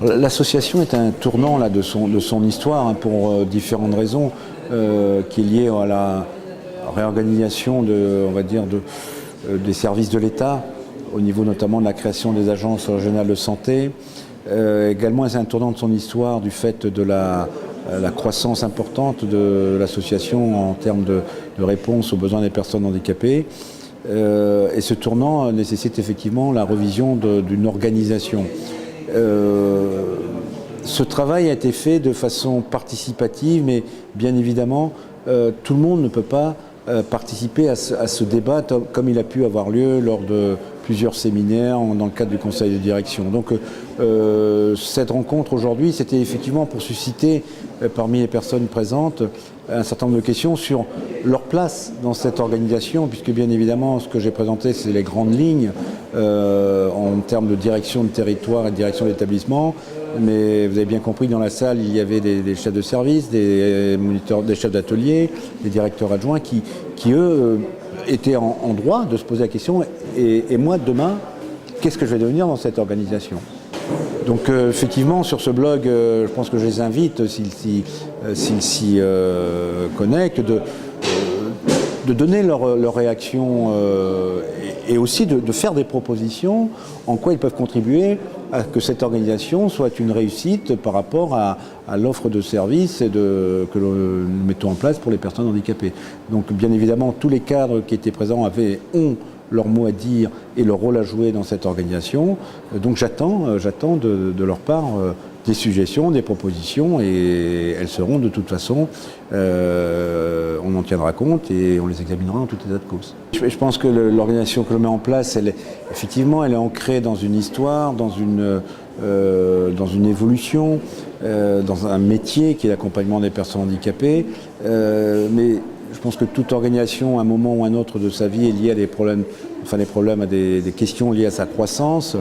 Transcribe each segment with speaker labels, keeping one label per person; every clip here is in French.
Speaker 1: L'association est un tournant là, de son histoire hein, pour différentes raisons qui est liée à la réorganisation des services de l'État au niveau notamment de la création des agences régionales de santé. Également, c'est un tournant de son histoire du fait de la croissance importante de l'association en termes de réponse aux besoins des personnes handicapées. Et ce tournant nécessite effectivement la revision d'une organisation. Ce travail a été fait de façon participative, mais bien évidemment, tout le monde ne peut pas participer à ce débat comme il a pu avoir lieu lors de plusieurs séminaires dans le cadre du conseil de direction. Donc cette rencontre aujourd'hui, c'était effectivement pour susciter parmi les personnes présentes un certain nombre de questions sur leur place dans cette organisation, puisque bien évidemment ce que j'ai présenté c'est les grandes lignes en termes de direction de territoire et de direction d'établissement. Mais vous avez bien compris, dans la salle, il y avait des chefs de service, des moniteurs, des chefs d'atelier, des directeurs adjoints qui eux, étaient en droit de se poser la question et moi, demain, qu'est-ce que je vais devenir dans cette organisation ? Donc effectivement, sur ce blog, je pense que je les invite, s'ils s'y connectent, de donner leur réaction et aussi de faire des propositions en quoi ils peuvent contribuer à que cette organisation soit une réussite par rapport à l'offre de services que nous mettons en place pour les personnes handicapées. Donc bien évidemment, tous les cadres qui étaient présents ont leur mot à dire et leur rôle à jouer dans cette organisation. Donc j'attends de leur part des suggestions, des propositions, et elles seront de toute façon, on en tiendra compte et on les examinera en tout état de cause. Je pense que l'organisation que l'on met en place, effectivement, elle est ancrée dans une histoire, dans une évolution, dans un métier qui est l'accompagnement des personnes handicapées, mais je pense que toute organisation, à un moment ou à un autre de sa vie, est liée à des problèmes, à des questions liées à sa croissance.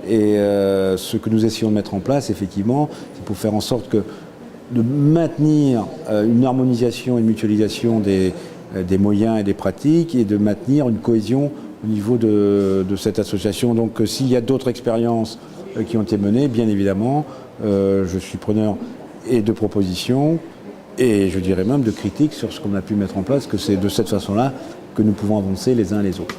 Speaker 1: Et ce que nous essayons de mettre en place, effectivement, c'est pour faire en sorte de maintenir une harmonisation et une mutualisation des moyens et des pratiques et de maintenir une cohésion au niveau de cette association. Donc s'il y a d'autres expériences qui ont été menées, bien évidemment, je suis preneur et de propositions et je dirais même de critiques sur ce qu'on a pu mettre en place, que c'est de cette façon-là que nous pouvons avancer les uns les autres.